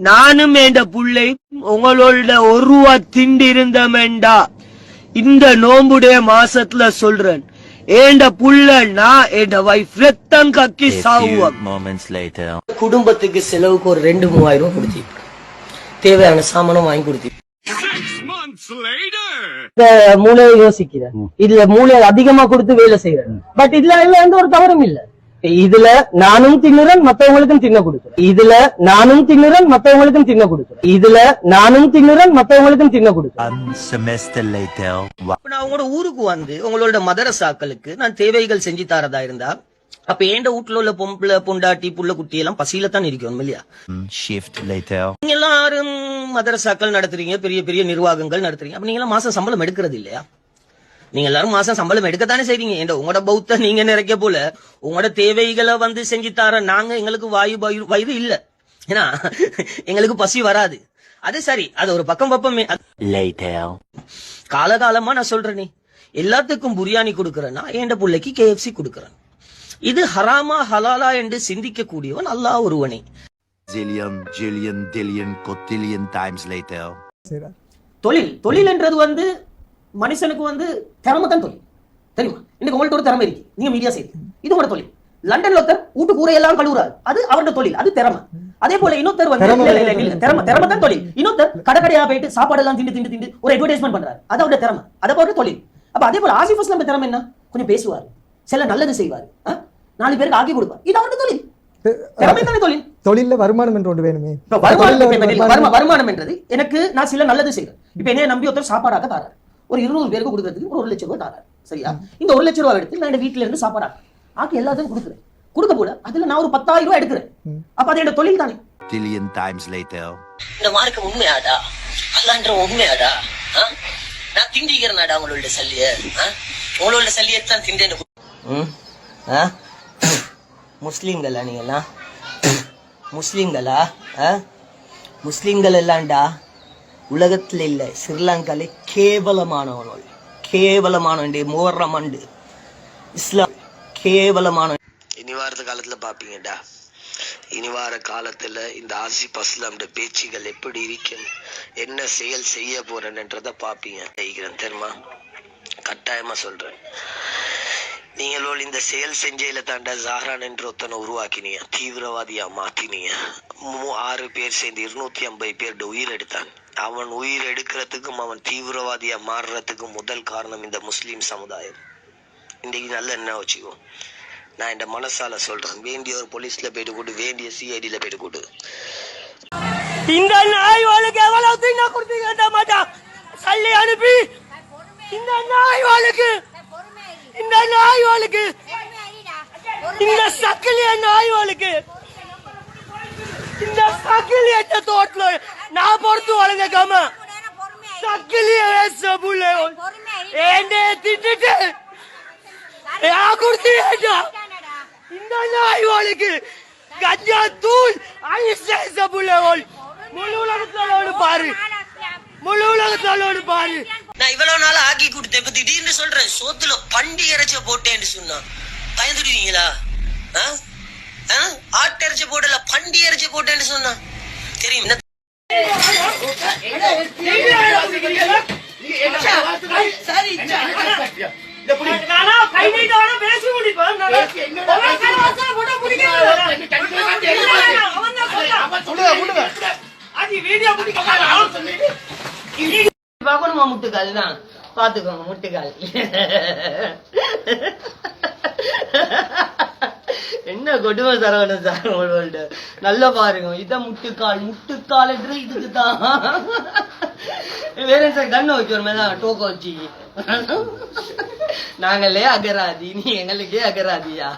நானும் என்ற புள்ளை உங்களோட ஒரு ரூபா திண்டி இருந்தமெண்டா இந்த நோம்புடைய மாசத்துல சொல்றேன். ஏண்ட புள்ள நான் என்ற வைஃப் ரத்தம் கக்கி சாவுவோம். குடும்பத்துக்கு செலவுக்கு ஒரு 2-3000 ரூபாய் கொடுத்தி தேவையான சாமானம் வாங்கி கொடுத்தி மூளையை யோசிக்கிறேன். இதுல மூளை அதிகமா கொடுத்து வேலை செய்யறேன். பட் இதுல எந்த ஒரு தவறும் இல்ல. இதுல நானும் தின்னுறேன், மத்தவங்களுக்கும் தின்ன கொடுக்குறேன். இதுல நானும் தின்னுறேன், மத்தவங்களுக்கும் தின்ன கொடுக்குறேன். இதுல நானும் தின்னுறேன், மத்தவங்களுக்கும் தின்ன கொடுக்குறேன். நான் உங்களோட ஊருக்கு வந்து உங்களோட மதரசாக்களுக்கு நான் தேவைகள் செஞ்சு தரதா இருந்தா, அப்ப ஏண்ட வீட்டுல உள்ள பொம்பளை பொண்டாட்டி புள்ள குட்டி எல்லாம் பசியில தான் இருக்கணும் இல்லையா? நீங்க எல்லாரும் மதரசாக்கள் நடத்துறீங்க, பெரிய பெரிய நிர்வாகங்கள் நடத்துறீங்க. அப்ப நீங்க எல்லாம் மாசம் சம்பளம் எடுக்கிறது இல்லையா? நீங்க எல்லாரும் மாசம் சம்பளம் எடுக்கத்தானே செய்றீங்க. உங்களோட பௌத்த நீங்க நிறைக்க போல உங்களோட தேவைகளை வந்து செஞ்சு தர நாங்க எங்களுக்கு வயிறு இல்ல, ஏன்னா எங்களுக்கு பசி வராது. அது சரி, அது ஒரு பக்கம் பப்பமே. காலகாலமா நான் சொல்றேனே, எல்லாத்துக்கும் பிரியாணி கொடுக்கறேன்னா என் பிள்ளைக்கு KFC கொடுக்கறேன். இது ஹராமா ஹலாலா என்று சிந்திக்க கூடியவன் அல்லாஹ் ஒருவனே. தொழில் என்றது வந்து மனுஷனுக்கு வந்து திறமை தான் தொழில், தெரியுமா? இன்னைக்கு உங்கள்ட்ட ஒரு திறமை இருக்கு, நீங்க மீடியா செய்து, இது உங்களோட தொழில். லண்டன்ல ஒருத்தர் வீட்டு கூரை எல்லாம் கழுவுறாரு, அது அவரோட தொழில், அது திறமை. அதே போல இன்னொருத்தர் வந்து திறமை தான் தொழில். இன்னொருத்தர் கடைக்கடையா போயிட்டு சாப்பாடு எல்லாம் திண்டு ஒரு அட்வர்டைஸ்மெண்ட் பண்றாரு, அது அவரோட திறமை, அது அவரோட தொழில். அப்ப அதே போல ஆசிஃப் அஸ்லாம் திறமை என்ன? கொஞ்சம் பேசுவாரு, சில நல்லது செய்வாரு, 4 பேருக்கு ஆக்கி கொடுப்பார், இது அவரோட தொழில். தொழில்ல வருமானம் என்று ஒன்று வேணுமே. வருமானம் என்றது எனக்கு நான் சில நல்லது செய்யறேன். இப்ப என்ன நம்பி ஒருத்தர் சாப்பாடாக்க தாராரு, ஒரு 200 பேருக்கு கொடுக்கறதுக்கு ஒரு 1 லட்சம் ரூபாய் தாராரு, சரியா? இந்த 1 லட்சம் ரூபாய் எடுத்து நான் என் வீட்டுல இருந்து சாப்பாடு ஆக்கி எல்லாத்தையும் கொடுக்குறேன். கொடுக்க போல அதுல நான் ஒரு 10,000 ரூபாய் எடுக்கிறேன். அப்ப அது என்னோட தொழில் தானே. இந்த மார்க்கம் உண்மையாடா? அல்லான்ற உண்மையாடா? நான் திண்டிக்கிறேனாடா உங்களோட சல்லிய? உங்களோட சல்லியத்தான் திண்டேன். முஸ்லீம்களா நீங்கெல்லாம்? முஸ்லீம்களா? முஸ்லீம்கள் எல்லாம்டா உலகத்துல இல்ல, ஸ்ரீலங்கால கேவலமானவன், கேவலமான முஹர்ரம் ஆண்டு இஸ்லாம் கேவலமான. இனி வார காலத்துல பாப்பீங்கடா, இனி வார காலத்துல இந்த ஆசிஃப் அஸ்லாம் பேச்சுகள் எப்படி இருக்கும், என்ன செயல் செய்ய போறேன்றத பாப்பீங்க. தெரியுமா? கட்டாயமா சொல்றேன். நீங்களோட இந்த செயல் செஞ்சையில தாண்டா ஜஹரான் என்ற ஒருத்தனை உருவாக்கினீங்க, தீவிரவாதியா மாத்தினீங்க. 6 பேர் சேர்ந்து 250 பேருடைய உயிர் எடுத்தான். அவன் உயிர் எடுக்கிறதுக்கும் அவன் தீவிரவாதியா மாறுறதுக்கும் முதல் காரணம் இந்த முஸ்லீம் சமுதாயம். இன்னைக்கு நல்ல என்ன வச்சுக்கோ, நான் இந்த மனசால சொல்றேன், வேண்டிய ஒரு போலீஸ்ல போயிட்டு கூட்டு, வேண்டிய CIDல போயிட்டு கூட்டு. இந்த நாய்வாளுக்கு எவ்வளவு தீங்க கொடுத்தீங்க மாட்டா சல்லி அனுப்பி, இந்த நாய்வாளுக்கு இந்த நாய்வாளுக்கு இந்த சக்கிலிய நாய்வாளுக்கு இந்த சக்கிலிய தோட்டல நான் பொறுத்து வளர்ந்தக்காம சக்கிலிய சபுல ஏண்டே திட்டிட்டு குடுத்தீங்க. இந்த நாய்வாளுக்கு கஞ்சா தூள் ஐசே சபுல முழு உலகத்தோடு பாரு, முழு உலகத்தோடு பாரு. நான் இவ்வளவு நாள் ஆக்கி கொடுத்தேன், இப்ப திடீர்னு சொல்றேன் சோத்துல பண்டி இறைச்ச போட்டேன்னு சொன்னா பயந்துடுவீங்களா? ஆட்டு இறைச்ச போடல, பண்டி இறைச்ச போட்டேன்னு சொன்னா தெரியும். பாக்கணுமா? முட்டுக்கால் தான் பாத்துக்கோங்க, முட்டுக்கால். என்ன கொடுமை சரவண சார் உங்களோட. நல்லா பாருங்க, இதான் முட்டுக்கால். முட்டுக்கால் இதுக்கு தான் வேற சார் கண்ணை வச்சு ஒரு மாதிரி டோக்க வச்சு நாங்களே அகராதி, நீ எங்களுக்கே அகராதியா?